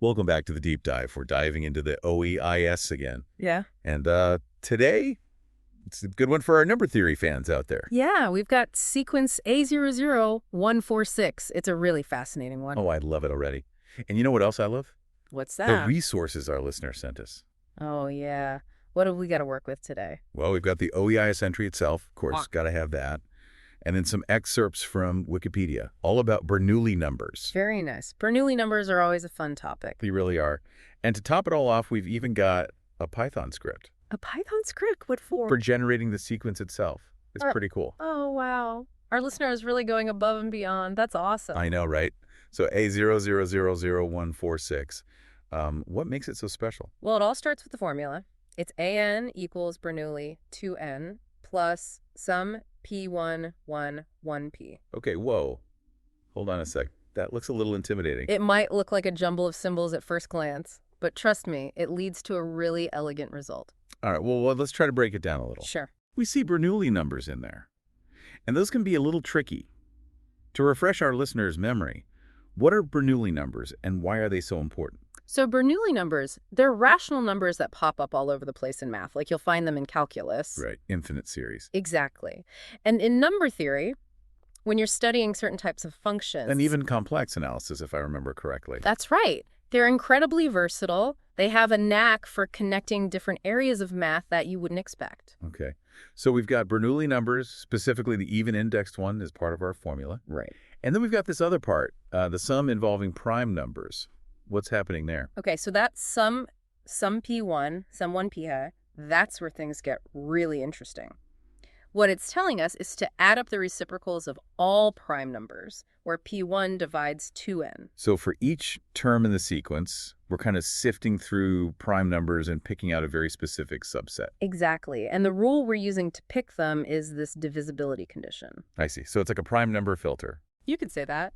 Welcome back to the deep dive. We're diving into the OEIS again. Yeah. And today, it's a good one for our number theory fans out there. Yeah, we've got sequence A000146. It's a really fascinating one. Oh, I love it already. And you know what else I love? What's The that? resources our listener sent us. Oh, yeah. What have we got to work with today? Well, we've got the OEIS entry itself, of course, got to have that. And then some excerpts from Wikipedia, all about Bernoulli numbers. Very nice. Bernoulli numbers are always a fun topic. They really are. And to top it all off, we've even got a Python script. A Python script? What for? For generating the sequence itself. It's pretty cool. Oh, wow. Our listener is really going above and beyond. That's awesome. I know, right? So A000146. What makes it so special? Well, it all starts with the formula. It's AN equals Bernoulli 2N plus some P1, 1, 1P. Okay, whoa. Hold on a sec. That looks a little intimidating. It might look like a jumble of symbols at first glance, but trust me, it leads to a really elegant result. All right, well, let's try to break it down a little. Sure. We see Bernoulli numbers in there, and those can be a little tricky. To refresh our listeners' memory, what are Bernoulli numbers and why are they so important? So Bernoulli numbers, they're rational numbers that pop up all over the place in math. Like you'll find them in calculus. Right, infinite series. Exactly. And in number theory, when you're studying certain types of functions. And even complex analysis, if I remember correctly. That's right. They're incredibly versatile. They have a knack for connecting different areas of math that you wouldn't expect. Okay. So we've got Bernoulli numbers, specifically the even indexed one is part of our formula. Right. And then we've got this other part, the sum involving prime numbers. What's happening there? Okay, so that's some P1, some 1P, that's where things get really interesting. What it's telling us is to add up the reciprocals of all prime numbers, where P1 divides 2n. So for each term in the sequence, we're kind of sifting through prime numbers and picking out a very specific subset. Exactly. And the rule we're using to pick them is this divisibility condition. I see. So it's like a prime number filter. You could say that.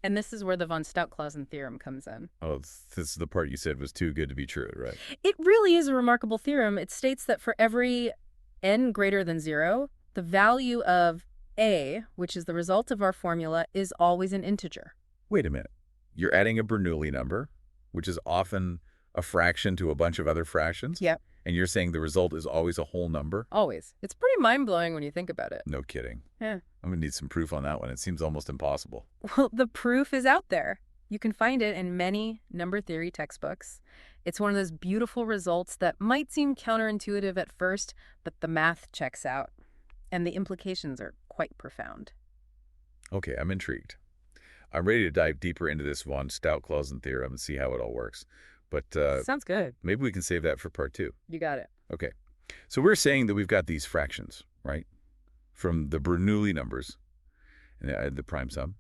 And this is where the von Staudt-Clausen theorem comes in. Oh, this is the part you said was too good to be true, right? It really is a remarkable theorem. It states that for every n greater than 0, the value of a, which is the result of our formula, is always an integer. Wait a minute. You're adding a Bernoulli number, which is often a fraction to a bunch of other fractions? Yep. And you're saying the result is always a whole number? Always. It's pretty mind-blowing when you think about it. No kidding. Yeah. I'm going to need some proof on that one. It seems almost impossible. Well, the proof is out there. You can find it in many number theory textbooks. It's one of those beautiful results that might seem counterintuitive at first, but the math checks out, and the implications are quite profound. Okay, I'm intrigued. I'm ready to dive deeper into this von Staudt-Clausen theorem and see how it all works. But Sounds good. maybe we can save that for part 2. You got it. Okay. So we're saying that we've got these fractions, right? From the Bernoulli numbers, and the prime sum.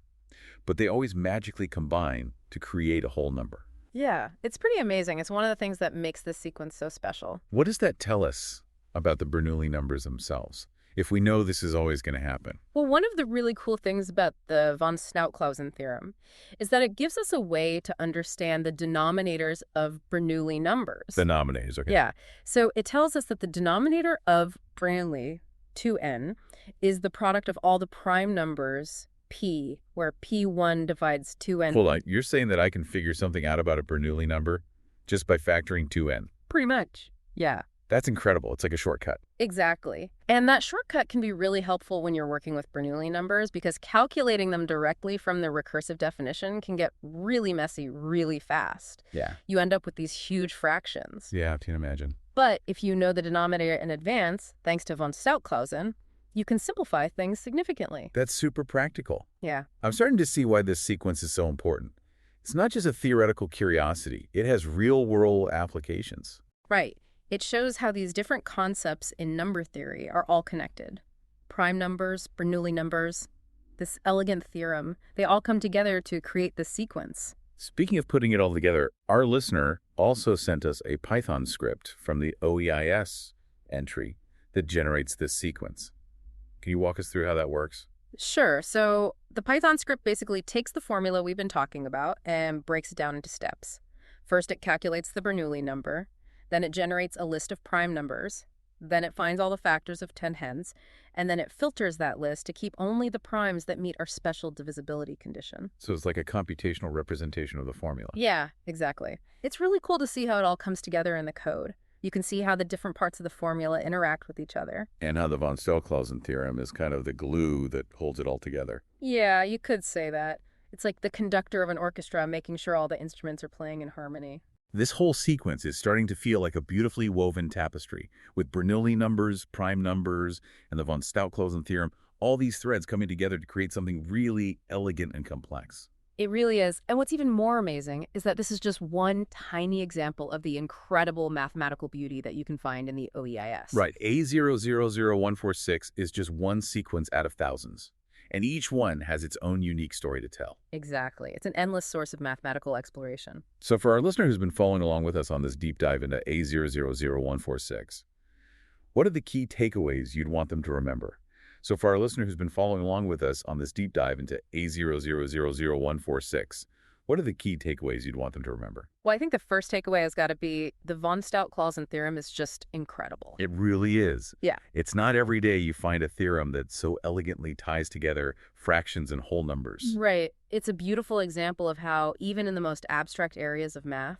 But they always magically combine to create a whole number. Yeah, it's pretty amazing. It's one of the things that makes this sequence so special. What does that tell us about the Bernoulli numbers themselves, if we know this is always going to happen? Well, one of the really cool things about the von Staudt-Clausen theorem is that it gives us a way to understand the denominators of Bernoulli numbers. Denominators, okay. Yeah. So it tells us that the denominator of Bernoulli, 2n, is the product of all the prime numbers p, where p1 divides 2n. Hold on. You're saying that I can figure something out about a Bernoulli number just by factoring 2n? Pretty much. Yeah. That's incredible. It's like a shortcut. Exactly. And that shortcut can be really helpful when you're working with Bernoulli numbers because calculating them directly from the recursive definition can get really messy really fast. Yeah. You end up with these huge fractions. Yeah, I can imagine. But if you know the denominator in advance, thanks to von Staudt-Clausen, you can simplify things significantly. That's super practical. Yeah. I'm starting to see why this sequence is so important. It's not just a theoretical curiosity. It has real-world applications. Right. It shows how these different concepts in number theory are all connected. Prime numbers, Bernoulli numbers, this elegant theorem, they all come together to create this sequence. Speaking of putting it all together, our listener also sent us a Python script from the OEIS entry that generates this sequence. Can you walk us through how that works? Sure. So the Python script basically takes the formula we've been talking about and breaks it down into steps. First, it calculates the Bernoulli number. Then it generates a list of prime numbers. Then it finds all the factors of 10 hens. and then it filters that list to keep only the primes that meet our special divisibility condition. So it's like a computational representation of the formula. Yeah, exactly. It's really cool to see how it all comes together in the code. You can see how the different parts of the formula interact with each other. And how the von Staudt-Clausen theorem is kind of the glue that holds it all together. Yeah, you could say that. It's like the conductor of an orchestra making sure all the instruments are playing in harmony. This whole sequence is starting to feel like a beautifully woven tapestry, with Bernoulli numbers, prime numbers, and the von Staudt-Clausen theorem, all these threads coming together to create something really elegant and complex. It really is. And what's even more amazing is that this is just one tiny example of the incredible mathematical beauty that you can find in the OEIS. Right, A000146 is just one sequence out of thousands, and each one has its own unique story to tell. Exactly. It's an endless source of mathematical exploration. So for our listener who's been following along with us on this deep dive into A000146, what are the key takeaways you'd want them to remember? So for our listener who's been following along with us on this deep dive into A000146, what are the key takeaways you'd want them to remember? Well, I think the first takeaway has got to be the von Staudt-Clausen theorem is just incredible. It really is. Yeah. It's not every day you find a theorem that so elegantly ties together fractions and whole numbers. Right. It's a beautiful example of how, even in the most abstract areas of math,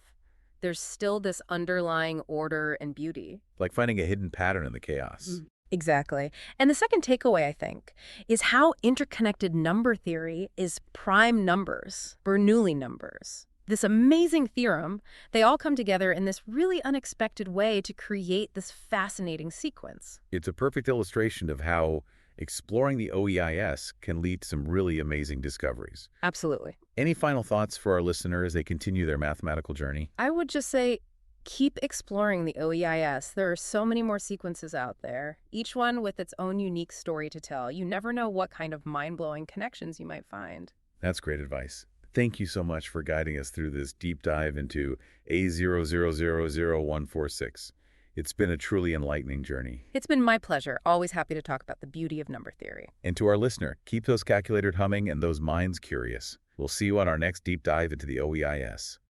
there's still this underlying order and beauty. Like finding a hidden pattern in the chaos. Exactly. And the second takeaway, I think, is how interconnected number theory is prime numbers, Bernoulli numbers. This amazing theorem, they all come together in this really unexpected way to create this fascinating sequence. It's a perfect illustration of how exploring the OEIS can lead to some really amazing discoveries. Absolutely. Any final thoughts for our listener as they continue their mathematical journey? I would just say, keep exploring the OEIS. There are so many more sequences out there, each one with its own unique story to tell. You never know what kind of mind-blowing connections you might find. That's great advice. Thank you so much for guiding us through this deep dive into A000146. It's been a truly enlightening journey. It's been my pleasure. Always happy to talk about the beauty of number theory. And to our listener, keep those calculators humming and those minds curious. We'll see you on our next deep dive into the OEIS.